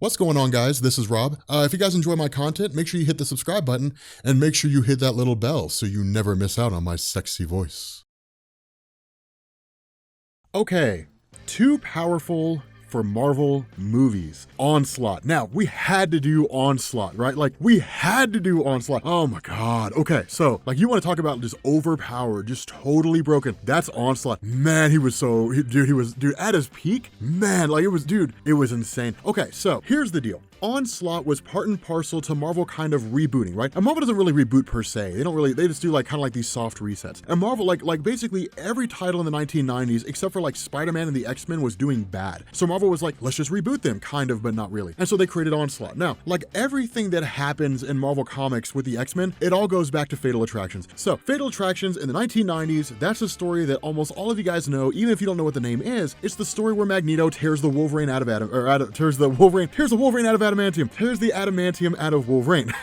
What's going on, guys? This is Rob. If you guys enjoy my content, make sure you hit the subscribe button and make sure you hit that little bell so you never miss out on my sexy voice. Okay, too powerful for Marvel movies. Onslaught. Now, we had to do Onslaught, right? Like, we had to do Onslaught. Oh my God. Okay, so, like, you want to talk about just overpowered, just totally broken. That's Onslaught. Man, he was at his peak, man, like, it was insane. Okay, so, here's the deal. Onslaught was part and parcel to Marvel kind of rebooting, right? And Marvel doesn't really reboot per se. They just do like kind of like these soft resets. And Marvel, like basically every title in the 1990s, except for like Spider-Man and the X-Men, was doing bad. So Marvel was like, let's just reboot them, kind of, but not really. And so they created Onslaught. Now, like everything that happens in Marvel Comics with the X-Men, it all goes back to Fatal Attractions. So Fatal Attractions in the 1990s, that's a story that almost all of you guys know, even if you don't know what the name is. It's the story where Magneto tears the Wolverine out of tears the Wolverine out of adamantium. Tears the adamantium out of Wolverine.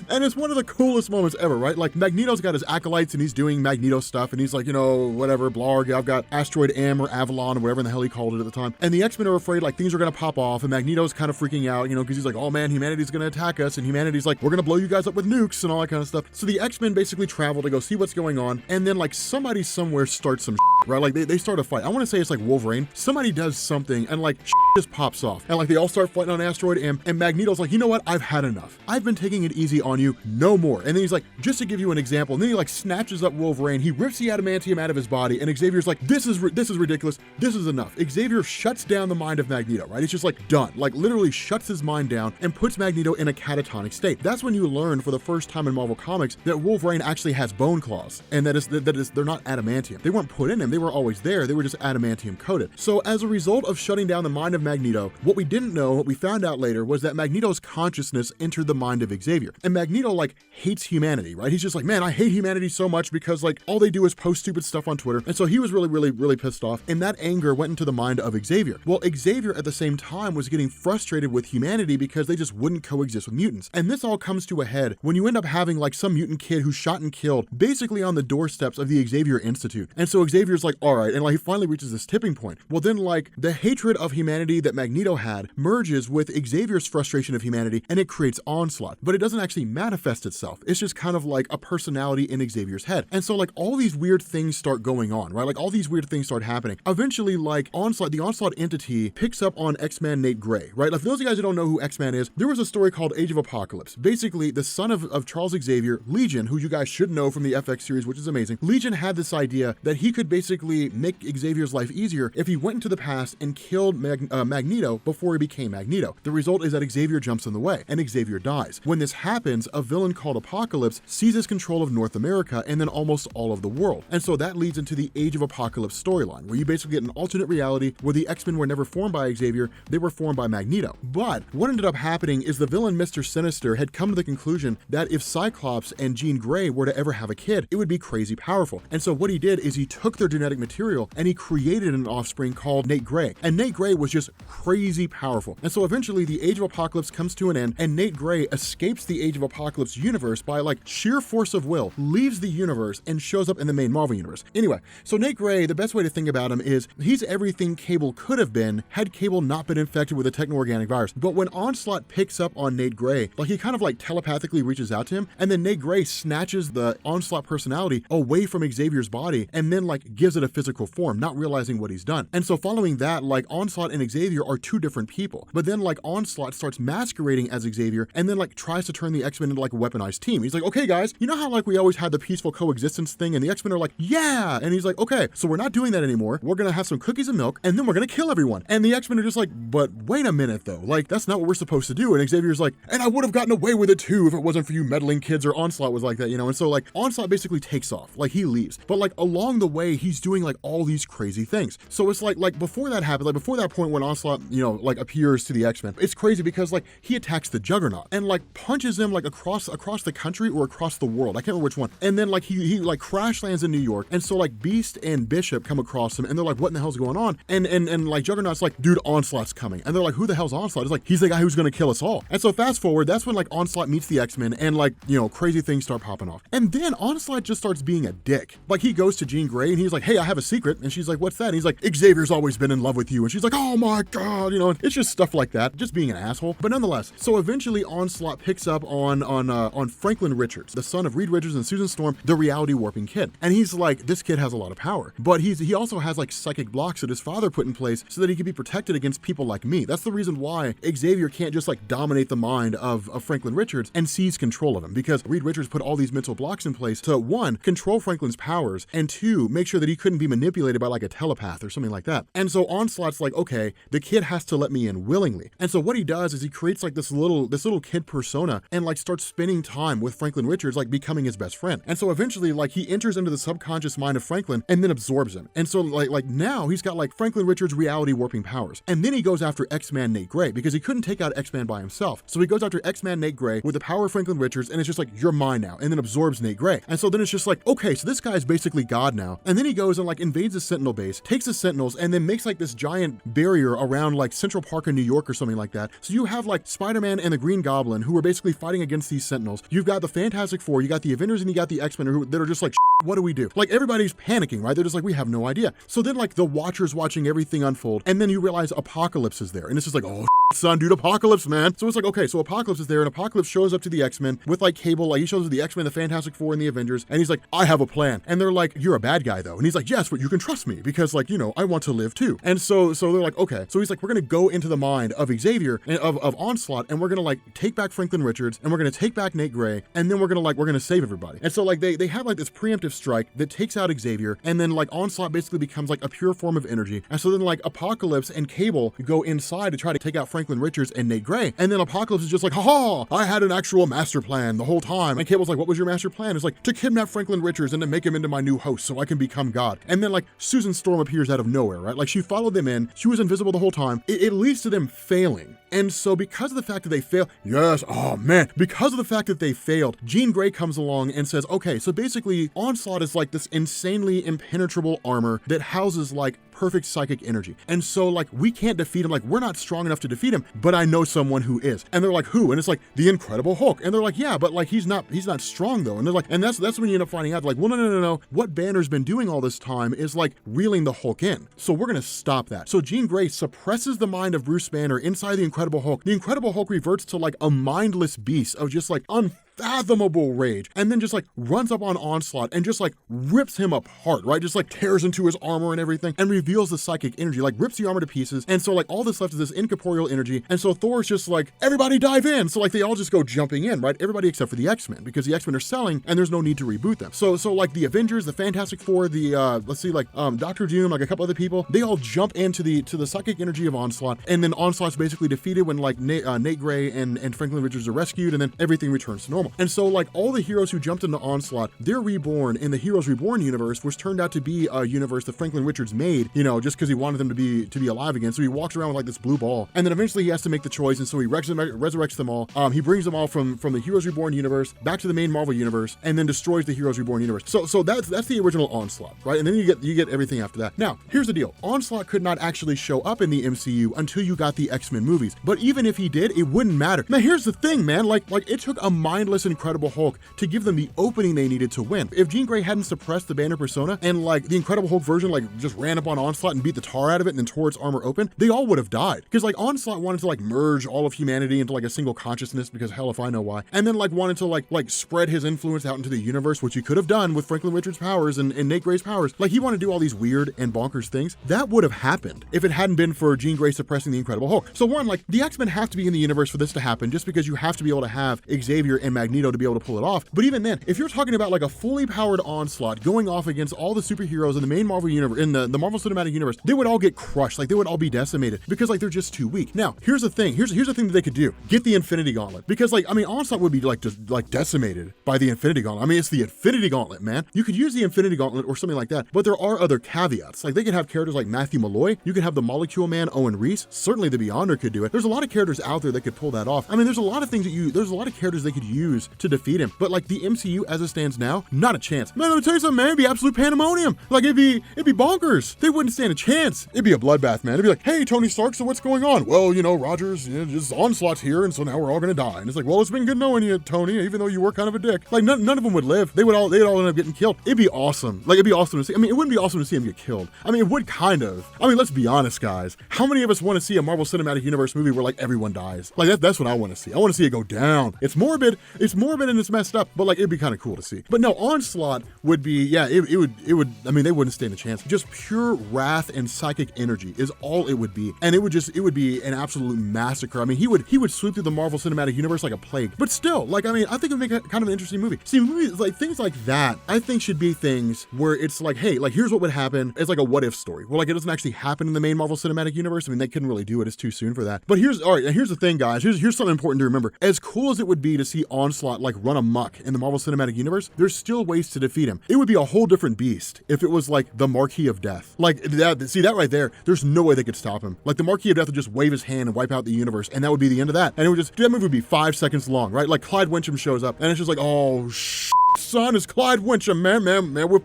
And it's one of the coolest moments ever, right? Like, Magneto's got his acolytes and he's doing Magneto stuff and he's like, whatever, blarg, I've got Asteroid M or Avalon or whatever in the hell he called it at the time. And the X-Men are afraid like things are gonna pop off and Magneto's kind of freaking out, because he's like, oh man, humanity's gonna attack us, and humanity's like, we're gonna blow you guys up with nukes and all that kind of stuff. So the X-Men basically travel to go see what's going on, and then like somebody somewhere starts some right? Like they start a fight. I want to say it's like Wolverine. Somebody does something and like just pops off. And like they all start fighting on Asteroid M, and Magneto's like, you know what? I've had enough. I've been taking it easy on you. No more. And then he's like, just to give you an example, and then he like snatches up Wolverine. He rips the adamantium out of his body, and Xavier's like, this is ridiculous. This is enough. Xavier shuts down the mind of Magneto, right? It's just like done. Like literally shuts his mind down and puts Magneto in a catatonic state. That's when you learn for the first time in Marvel Comics that Wolverine actually has bone claws, and that is they're not adamantium. They weren't put in him. They were always there. They were just adamantium coated. So as a result of shutting down the mind of Magneto, what we didn't know, what we found out later, was that Magneto's consciousness entered the mind of Xavier. And Magneto like hates humanity, right? He's just like, man, I hate humanity so much because like all they do is post stupid stuff on Twitter. And so he was really pissed off. And that anger went into the mind of Xavier. Well, Xavier at the same time was getting frustrated with humanity because they just wouldn't coexist with mutants. And this all comes to a head when you end up having like some mutant kid who's shot and killed basically on the doorsteps of the Xavier Institute. And so Xavier's like, all right, and like he finally reaches this tipping point. Well, then like the hatred of humanity that Magneto had merges with Xavier's frustration of humanity, and it creates Onslaught. But it doesn't actually manifest itself. It's just kind of like a personality in Xavier's head. And so like all these weird things start going on, right? Like all these weird things start happening. Eventually, like Onslaught, the Onslaught entity picks up on X-Man Nate Gray, right? Like for those of you guys who don't know who X-Man is, there was a story called Age of Apocalypse. Basically, the son of Charles Xavier, Legion, who you guys should know from the FX series, which is amazing. Legion had this idea that he could basically make Xavier's life easier if he went into the past and killed Magneto before he became Magneto. The result is that Xavier jumps in the way and Xavier dies. When this happens, a villain called Apocalypse seizes control of North America and then almost all of the world. And so that leads into the Age of Apocalypse storyline, where you basically get an alternate reality where the X-Men were never formed by Xavier, they were formed by Magneto. But what ended up happening is the villain Mr. Sinister had come to the conclusion that if Cyclops and Jean Grey were to ever have a kid, it would be crazy powerful. And so what he did is he took their genetic material and he created an offspring called Nate Gray. And Nate Gray was just crazy powerful. And so eventually the Age of Apocalypse comes to an end, and Nate Gray escapes the Age of Apocalypse universe by like sheer force of will, leaves the universe and shows up in the main Marvel universe. Anyway, so Nate Gray, the best way to think about him is he's everything Cable could have been had Cable not been infected with a techno-organic virus. But when Onslaught picks up on Nate Gray, like he kind of like telepathically reaches out to him, and then Nate Gray snatches the Onslaught personality away from Xavier's body and then like gives it a physical form, not realizing what he's done. And so following that, like Onslaught and Xavier are two different people. But then like Onslaught starts masquerading as Xavier and then like tries to turn the X-Men into like a weaponized team. He's like, okay guys, you know how like we always had the peaceful coexistence thing, and the X-Men are like, yeah. And he's like, okay, so we're not doing that anymore. We're gonna have some cookies and milk, and then we're gonna kill everyone. And the X-Men are just like, but wait a minute though, like that's not what we're supposed to do. And Xavier's like, and I would have gotten away with it too if it wasn't for you meddling kids, or Onslaught was like that, And so like Onslaught basically takes off, like he leaves. But like along the way, he's doing like all these crazy things. So it's like before that happened, like before that point when Onslaught, like appears to the X-Men, it's crazy because like he attacks the Juggernaut and like punches him like across the country or across the world. I can't remember which one. And then like he like crash lands in New York. And so like Beast and Bishop come across him and they're like, what in the hell's going on? And like Juggernaut's like, dude, Onslaught's coming. And they're like, who the hell's Onslaught? It's like, he's the guy who's gonna kill us all. And so fast forward, that's when like Onslaught meets the X-Men and like, crazy things start popping off. And then Onslaught just starts being a dick. Like he goes to Jean Grey and he's like, hey, I have a secret. And she's like, what's that? And he's like, Xavier's always been in love with you. And she's like, oh my my God, you know, it's just stuff like that, just being an asshole. But nonetheless, so eventually Onslaught picks up on Franklin Richards, the son of Reed Richards and Susan Storm, the reality warping kid. And he's like, this kid has a lot of power, but he also has like psychic blocks that his father put in place so that he could be protected against people like me. That's the reason why Xavier can't just like dominate the mind of Franklin Richards and seize control of him, because Reed Richards put all these mental blocks in place to, one, control Franklin's powers, and two, make sure that he couldn't be manipulated by like a telepath or something like that. And so Onslaught's like, okay, the kid has to let me in willingly. And so what he does is he creates like this little kid persona and like starts spending time with Franklin Richards, like becoming his best friend. And so eventually like he enters into the subconscious mind of Franklin and then absorbs him. And so like now he's got like Franklin Richards reality warping powers. And then he goes after X-Man Nate Gray because he couldn't take out X-Man by himself. So he goes after X-Man Nate Gray with the power of Franklin Richards, and it's just like, you're mine now, and then absorbs Nate Gray. And so then it's just like, okay, so this guy's basically God now. And then he goes and like invades the Sentinel base, takes the Sentinels, and then makes like this giant barrier around like Central Park in New York or something like that. So you have like Spider-Man and the Green Goblin who are basically fighting against these Sentinels. You've got the Fantastic Four, you got the Avengers, and you got the X-Men that are just like, what do we do? Like everybody's panicking, right? They're just like, we have no idea. So then like the Watcher's watching everything unfold, and then you realize Apocalypse is there. And it's just like, oh, son, dude, Apocalypse, man. So it's like, okay, so Apocalypse is there, and Apocalypse shows up to the X-Men with like Cable, like he shows up the X-Men, the Fantastic Four, and the Avengers, and he's like, I have a plan. And they're like, you're a bad guy though. And he's like, yes, but you can trust me because like, you know, I want to live too. And so they're like, okay. So he's like, we're gonna go into the mind of Xavier and of Onslaught, and we're gonna like take back Franklin Richards, and we're gonna take back Nate Gray, and then we're gonna save everybody. And so like they have like this preemptive strike that takes out Xavier, and then like Onslaught basically becomes like a pure form of energy. And so then like Apocalypse and Cable go inside to try to take out Franklin Richards and Nate Gray. And then Apocalypse is just like, haha, I had an actual master plan the whole time. And Cable's like, what was your master plan? It's like, to kidnap Franklin Richards and to make him into my new host so I can become God. And then like Susan Storm appears out of nowhere, right? Like she followed them in, she was invisible the whole time. It leads to them failing. And so because of the fact that they fail, yes, oh man, because of the fact that they failed, Jean Grey comes along and says, okay, so basically Onslaught is like this insanely impenetrable armor that houses like perfect psychic energy. And so like we can't defeat him, like we're not strong enough to defeat him, but I know someone who is. And they're like, who? And it's like, the Incredible Hulk. And they're like, yeah, but like he's not strong though. And they're like, and that's when you end up finding out, like, well, no. What Banner's been doing all this time is like reeling the Hulk in. So we're gonna stop that. So Jean Grey suppresses the mind of Bruce Banner inside the Incredible Hulk. The Incredible Hulk reverts to like a mindless beast of just like unfathomable rage, and then just like runs up on Onslaught and just like rips him apart, right? Just like tears into his armor and everything and reveals the psychic energy, like rips the armor to pieces. And so like all that's left is this incorporeal energy. And so Thor's just like, everybody dive in. So like they all just go jumping in, right? Everybody except for the X-Men, because the X-Men are selling and there's no need to reboot them. So like the Avengers, the Fantastic Four, the let's see, like Dr. Doom, like a couple other people, they all jump into the psychic energy of Onslaught, and then Onslaught's basically defeated when like Nate Gray and Franklin Richards are rescued, and then everything returns to normal. And so like all the heroes who jumped into Onslaught, they're reborn in the Heroes Reborn universe, which turned out to be a universe that Franklin Richards made, you know, just because he wanted them to be alive again. So he walks around with like this blue ball, and then eventually he has to make the choice, and so he resurrects them all. He brings them all from the Heroes Reborn universe back to the main Marvel universe, and then destroys the Heroes Reborn universe. So that's the original Onslaught, right? And then you get everything after that. Now here's the deal: Onslaught could not actually show up in the MCU until you got the X-Men movies. But even if he did, it wouldn't matter. Now here's the thing, man. Like it took a mindless Incredible Hulk to give them the opening they needed to win. If Jean Grey hadn't suppressed the Banner persona, and like the Incredible Hulk version like just ran up on Onslaught and beat the tar out of it and then tore its armor open, they all would have died. Because like Onslaught wanted to like merge all of humanity into like a single consciousness, because hell if I know why. And then like wanted to like spread his influence out into the universe, which he could have done with Franklin Richards' powers and Nate Gray's powers. Like he wanted to do all these weird and bonkers things. That would have happened if it hadn't been for Jean Grey suppressing the Incredible Hulk. So one, like the X-Men have to be in the universe for this to happen, just because you have to be able to have Xavier and Magneto to be able to pull it off. But even then, if you're talking about like a fully powered Onslaught going off against all the superheroes in the main Marvel universe, in the Marvel Cinematic Universe, they would all get crushed. Like they would all be decimated because like they're just too weak. Now, here's the thing. Here's the thing that they could do. Get the Infinity Gauntlet, because like, I mean, Onslaught would be like just like decimated by the Infinity Gauntlet. I mean, it's the Infinity Gauntlet, man. You could use the Infinity Gauntlet or something like that, but there are other caveats. Like they could have characters like Matthew Malloy. You could have the Molecule Man, Owen Reese. Certainly the Beyonder could do it. There's a lot of characters out there that could pull that off. I mean, there's a lot of characters they could use use to defeat him. But like the MCU as it stands now, not a chance. Man, let me tell you something, man, it'd be absolute pandemonium. Like it'd be bonkers. They wouldn't stand a chance. It'd be a bloodbath, man. It'd be like, hey, Tony Stark, so what's going on? Well, you know, Rogers, just Onslaught's here, and so now we're all gonna die. And it's like, well, it's been good knowing you, Tony, even though you were kind of a dick. Like none of them would live. They'd all end up getting killed. It'd be awesome. Like it'd be awesome to see. I mean, it wouldn't be awesome to see him get killed. I mean, it would kind of. I mean, let's be honest, guys. How many of us want to see a Marvel Cinematic Universe movie where like everyone dies? Like that's what I want to see. I want to see it go down. It's morbid and it's messed up, but like it'd be kind of cool to see. But no, Onslaught would be, yeah, it would. I mean, they wouldn't stand a chance. Just pure wrath and psychic energy is all it would be, and it would be an absolute massacre. I mean, he would sweep through the Marvel Cinematic Universe like a plague. But still, like, I mean, I think it would make kind of an interesting movie. See, movies like things like that, I think should be things where it's like, hey, like here's what would happen. It's like a what if story, where like it doesn't actually happen in the main Marvel Cinematic Universe. I mean, they couldn't really do it. It's too soon for that. But here's the thing, guys. Here's something important to remember. As cool as it would be to see Onslaught like run amok in the Marvel Cinematic Universe, there's still ways to defeat him. It would be a whole different beast if it was like the Marquis of Death. Like that, see that right there, there's no way they could stop him. Like the Marquis of Death would just wave his hand and wipe out the universe, and that would be the end of that. And it would just, that movie would be 5 seconds long, right? Like Clyde Wincham shows up, and it's just like, oh, son, it's Clyde Wincham, man, we're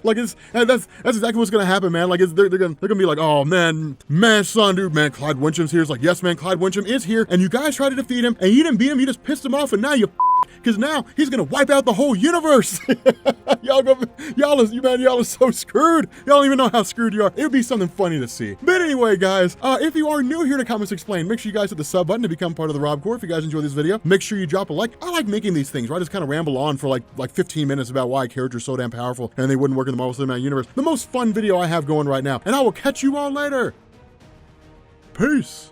like that's exactly what's gonna happen, man. Like they're gonna be like, oh man, son, dude, man, Clyde Wincham's here. It's like, yes, man, Clyde Wincham is here, and you guys tried to defeat him, and you didn't beat him, you just pissed him off, and now you because now he's gonna wipe out the whole universe. y'all are so screwed. Y'all don't even know how screwed you are. It would be something funny to see. But anyway, guys, if you are new here to Comics Explained, make sure you guys hit the sub button to become part of the Rob Corps. If you guys enjoy this video, make sure you drop a like. I like making these things, right? I just kind of ramble on for like 15 minutes about why a character's so damn powerful and they wouldn't work in the Marvel Cinematic Universe. The most fun video I have going right now. And I will catch you all later. Peace.